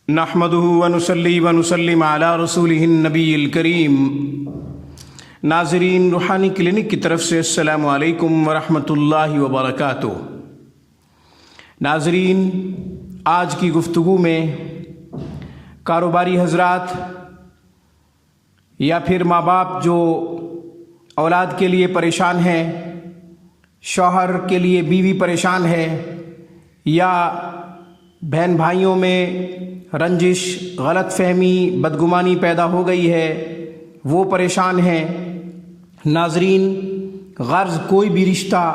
نحمدہ ونصلی ونسلم علی رسولہ النبی الکریم۔ ناظرین، روحانی کلینک کی طرف سے السلام علیکم ورحمۃ اللہ وبرکاتہ۔ ناظرین، آج کی گفتگو میں کاروباری حضرات یا پھر ماں باپ جو اولاد کے لیے پریشان ہیں، شوہر کے لیے بیوی پریشان ہے، یا بہن بھائیوں میں رنجش، غلط فہمی، بدگمانی پیدا ہو گئی ہے، وہ پریشان ہیں۔ ناظرین، غرض کوئی بھی رشتہ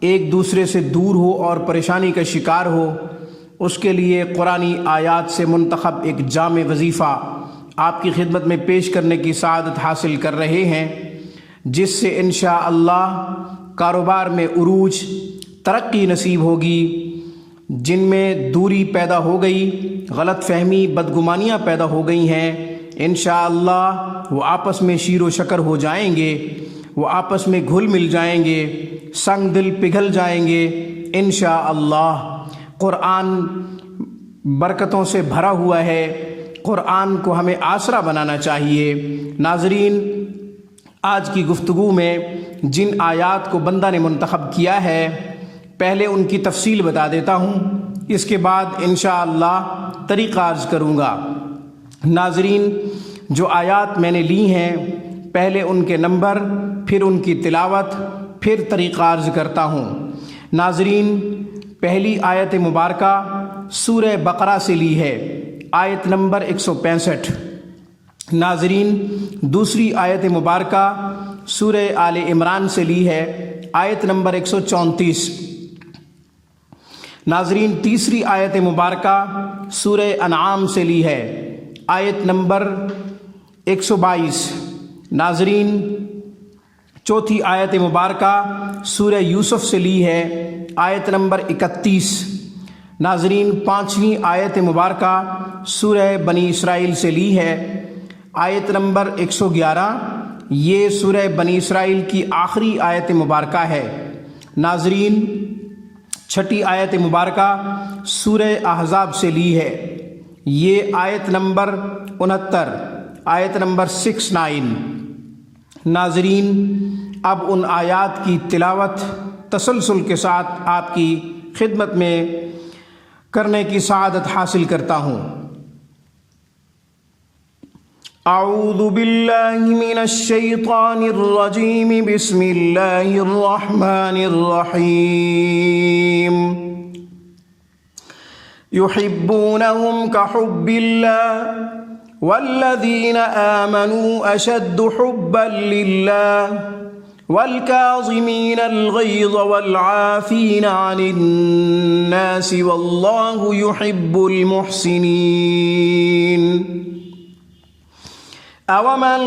ایک دوسرے سے دور ہو اور پریشانی کا شکار ہو، اس کے لیے قرآنی آیات سے منتخب ایک جامع وظیفہ آپ کی خدمت میں پیش کرنے کی سعادت حاصل کر رہے ہیں، جس سے انشاءاللہ کاروبار میں عروج، ترقی نصیب ہوگی۔ جن میں دوری پیدا ہو گئی، غلط فہمی، بدگمانیاں پیدا ہو گئی ہیں، انشاءاللہ وہ آپس میں شیر و شکر ہو جائیں گے، وہ آپس میں گھل مل جائیں گے، سنگ دل پگھل جائیں گے انشاءاللہ۔ قرآن برکتوں سے بھرا ہوا ہے، قرآن کو ہمیں آسرا بنانا چاہیے۔ ناظرین، آج کی گفتگو میں جن آیات کو بندہ نے منتخب کیا ہے، پہلے ان کی تفصیل بتا دیتا ہوں، اس کے بعد انشاءاللہ طریقہ عرض کروں گا۔ ناظرین، جو آیات میں نے لی ہیں، پہلے ان کے نمبر، پھر ان کی تلاوت، پھر طریقہ عرض کرتا ہوں۔ ناظرین، پہلی آیت مبارکہ سورہ بقرہ سے لی ہے، آیت نمبر 165۔ ناظرین، دوسری آیت مبارکہ سورہ آل عمران سے لی ہے، آیت نمبر 134۔ ناظرین، تیسری آیت مبارکہ سورہ انعام سے لی ہے، آیت نمبر 122۔ ناظرین، چوتھی آیت مبارکہ سورہ یوسف سے لی ہے، آیت نمبر 31۔ ناظرین، پانچویں آیت مبارکہ سورہ بنی اسرائیل سے لی ہے، آیت نمبر 111۔ یہ سورہ بنی اسرائیل کی آخری آیت مبارکہ ہے۔ ناظرین، چھٹی آیت مبارکہ سورہ احزاب سے لی ہے، یہ آیت نمبر 69، آیت نمبر 69۔ ناظرین، اب ان آیات کی تلاوت تسلسل کے ساتھ آپ کی خدمت میں کرنے کی سعادت حاصل کرتا ہوں۔ اعوذ باللہ من الشیطان الرجیم، بسم اللہ الرحمن الرحیم۔ یحبونہم کحب اللہ والذین آمنوا اشد حبا للہ والکاظمین الغیظ والعافین عن الناس واللہ یحب المحسنین۔ أَوَمَنْ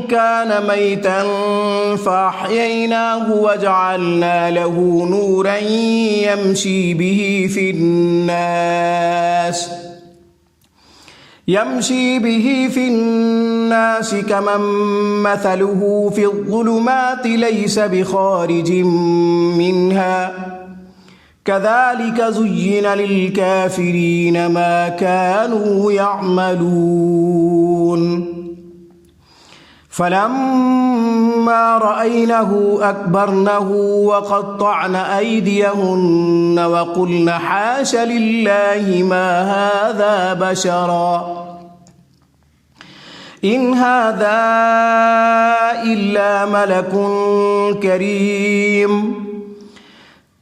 كَانَ مَيْتًا فَأَحْيَيْنَاهُ وَجَعَلْنَا لَهُ نُورًا يَمْشِي بِهِ فِي النَّاسِ كَمَنْ مَثَلُهُ فِي الظُّلُمَاتِ لَيْسَ بِخَارِجٍ مِّنْهَا كَذَلِكَ زُيِّنَ لِلْكَافِرِينَ مَا كَانُوا يَعْمَلُونَ۔ فَلَمَّا رَأَيْنَهُ أَكْبَرْنَهُ وَقَطَّعْنَ أَيْدِيَهُنَّ وَقُلْنَ حَاشَ لِلَّهِ مَا هَذَا بَشَرًا إِنْ هَذَا إِلَّا مَلَكٌ كَرِيمٌ۔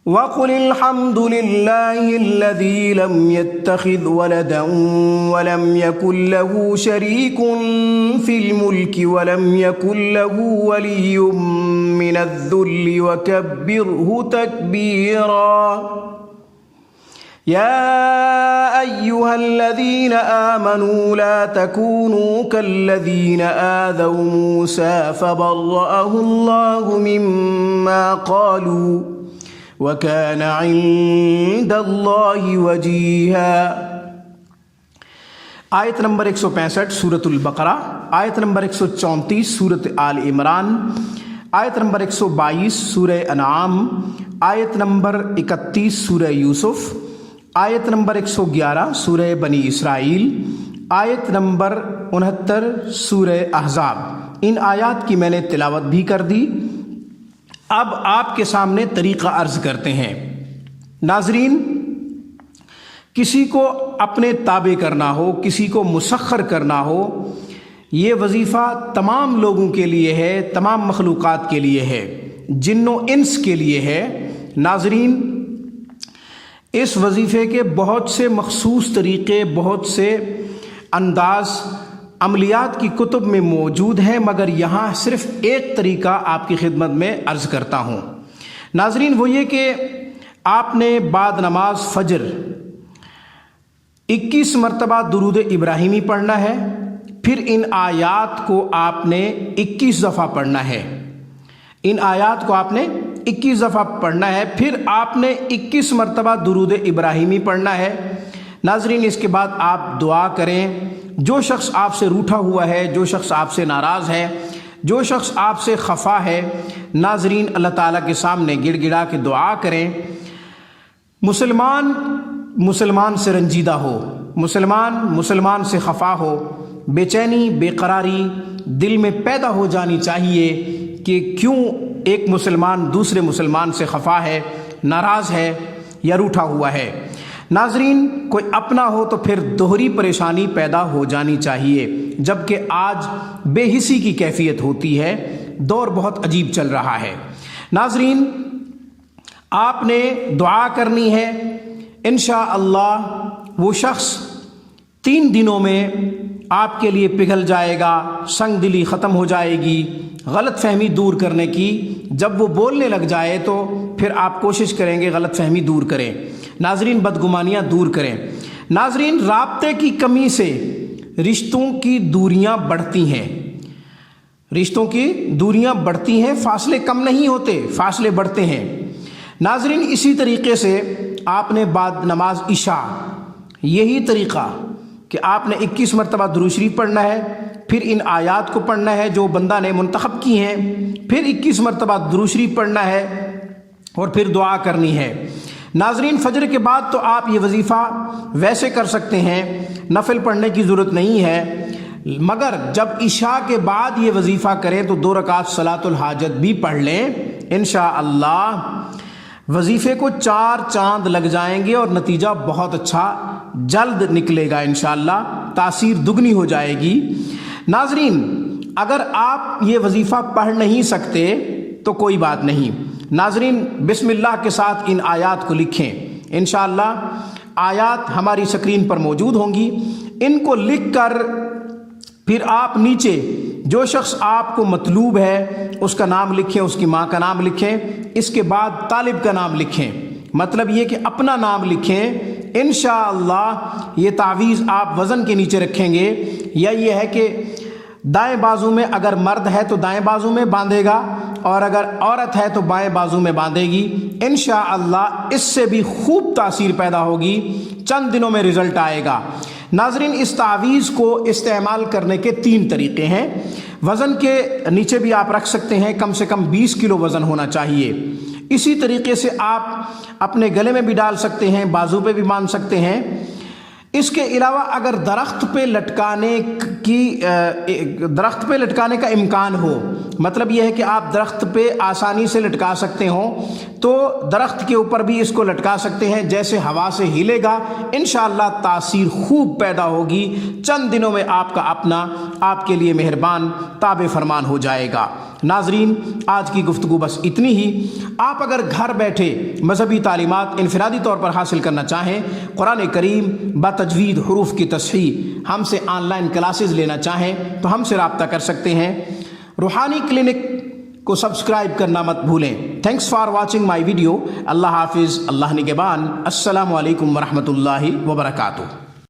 وَقُلِ الْحَمْدُ لِلَّهِ الَّذِي لَمْ يَتَّخِذْ وَلَدًا وَلَمْ يَكُنْ لَهُ شَرِيكٌ فِي الْمُلْكِ وَلَمْ يَكُنْ لَهُ وَلِيٌّ مِّنَ الذُّلِّ وَكَبِّرْهُ تَكْبِيرًا۔ يَا أَيُّهَا الَّذِينَ آمَنُوا لَا تَكُونُوا كَالَّذِينَ آذَوْا مُوسَىٰ فَبَرَّأَهُ اللَّهُ مِمَّا قَالُوا وَكَانَ عِندَ اللَّهِ وَجِيهًا۔ آیت نمبر 165 سورۃ البقرہ، آیت نمبر 134 سورۃ آل عمران، آیت نمبر 122 سورہ انعام، آیت نمبر 31 سورہ یوسف، آیت نمبر 111 سورہ بنی اسرائیل، آیت نمبر 69 سورہ احزاب، ان آیات کی میں نے تلاوت بھی کر دی۔ اب آپ کے سامنے طریقہ عرض کرتے ہیں۔ ناظرین، کسی کو اپنے تابع کرنا ہو، کسی کو مسخر کرنا ہو، یہ وظیفہ تمام لوگوں کے لیے ہے، تمام مخلوقات کے لیے ہے، جن و انس کے لیے ہے۔ ناظرین، اس وظیفے کے بہت سے مخصوص طریقے، بہت سے انداز عملیات کی کتب میں موجود ہیں، مگر یہاں صرف ایک طریقہ آپ کی خدمت میں عرض کرتا ہوں۔ ناظرین، وہ یہ کہ آپ نے بعد نماز فجر 21 مرتبہ درود ابراہیمی پڑھنا ہے، پھر ان آیات کو آپ نے 21 دفعہ پڑھنا ہے۔ ان آیات کو آپ نے 21 دفعہ پڑھنا ہے، پھر آپ نے 21 مرتبہ درود ابراہیمی پڑھنا ہے۔ ناظرین، اس کے بعد آپ دعا کریں۔ جو شخص آپ سے روٹھا ہوا ہے، جو شخص آپ سے ناراض ہے، جو شخص آپ سے خفا ہے، ناظرین اللہ تعالیٰ کے سامنے گڑ گڑا کے دعا کریں۔ مسلمان سے رنجیدہ ہو، مسلمان سے خفا ہو، بے چینی، بے قراری دل میں پیدا ہو جانی چاہیے کہ کیوں ایک مسلمان دوسرے مسلمان سے خفا ہے، ناراض ہے یا روٹھا ہوا ہے۔ ناظرین، کوئی اپنا ہو تو پھر دوہری پریشانی پیدا ہو جانی چاہیے، جبکہ آج بے حسی کی کیفیت ہوتی ہے، دور بہت عجیب چل رہا ہے۔ ناظرین، آپ نے دعا کرنی ہے، انشاءاللہ وہ شخص 3 دنوں میں آپ کے لیے پگھل جائے گا، سنگ دلی ختم ہو جائے گی۔ غلط فہمی دور کرنے کی، جب وہ بولنے لگ جائے تو پھر آپ کوشش کریں گے غلط فہمی دور کریں۔ ناظرین، بدگمانیاں دور کریں۔ ناظرین، رابطے کی کمی سے رشتوں کی دوریاں بڑھتی ہیں، رشتوں کی دوریاں بڑھتی ہیں، فاصلے کم نہیں ہوتے، فاصلے بڑھتے ہیں۔ ناظرین، اسی طریقے سے آپ نے بعد نماز عشاء یہی طریقہ کہ آپ نے 21 مرتبہ درود شریف پڑھنا ہے، پھر ان آیات کو پڑھنا ہے جو بندہ نے منتخب کی ہیں، پھر 21 مرتبہ درود شریف پڑھنا ہے اور پھر دعا کرنی ہے۔ ناظرین، فجر کے بعد تو آپ یہ وظیفہ ویسے کر سکتے ہیں، نفل پڑھنے کی ضرورت نہیں ہے، مگر جب عشاء کے بعد یہ وظیفہ کریں تو 2 رکعت صلاۃ الحاجت بھی پڑھ لیں۔ انشاءاللہ وظیفے کو 4 چاند لگ جائیں گے اور نتیجہ بہت اچھا جلد نکلے گا، انشاءاللہ تاثیر دگنی ہو جائے گی۔ ناظرین، اگر آپ یہ وظیفہ پڑھ نہیں سکتے تو کوئی بات نہیں۔ ناظرین، بسم اللہ کے ساتھ ان آیات کو لکھیں، انشاءاللہ آیات ہماری سکرین پر موجود ہوں گی۔ ان کو لکھ کر پھر آپ نیچے جو شخص آپ کو مطلوب ہے اس کا نام لکھیں، اس کی ماں کا نام لکھیں، اس کے بعد طالب کا نام لکھیں، مطلب یہ کہ اپنا نام لکھیں۔ انشاءاللہ یہ تعویذ آپ وزن کے نیچے رکھیں گے، یا یہ ہے کہ دائیں بازو میں اگر مرد ہے تو دائیں بازو میں باندھے گا، اور اگر عورت ہے تو بائیں بازو میں باندھے گی۔ انشاءاللہ اس سے بھی خوب تاثیر پیدا ہوگی، چند دنوں میں رزلٹ آئے گا۔ ناظرین، اس تعویذ کو استعمال کرنے کے 3 طریقے ہیں۔ وزن کے نیچے بھی آپ رکھ سکتے ہیں، کم سے کم 20 کلو وزن ہونا چاہیے۔ اسی طریقے سے آپ اپنے گلے میں بھی ڈال سکتے ہیں، بازو پہ بھی باندھ سکتے ہیں۔ اس کے علاوہ اگر درخت پہ لٹکانے کا امکان ہو، مطلب یہ ہے کہ آپ درخت پہ آسانی سے لٹکا سکتے ہوں، تو درخت کے اوپر بھی اس کو لٹکا سکتے ہیں، جیسے ہوا سے ہلے گا، انشاءاللہ تاثیر خوب پیدا ہوگی، چند دنوں میں آپ کا اپنا آپ کے لیے مہربان تابع فرمان ہو جائے گا۔ ناظرین، آج کی گفتگو بس اتنی ہی۔ آپ اگر گھر بیٹھے مذہبی تعلیمات انفرادی طور پر حاصل کرنا چاہیں، قرآن کریم بتجوید حروف کی تصحیح ہم سے آن لائن کلاسز لینا چاہیں تو ہم سے رابطہ کر سکتے ہیں۔ روحانی کلینک کو سبسکرائب کرنا مت بھولیں۔ Thanks for watching my video. Allah حافظ، اللہ نگہبان۔ السلام علیکم ورحمۃ اللہ وبرکاتہ۔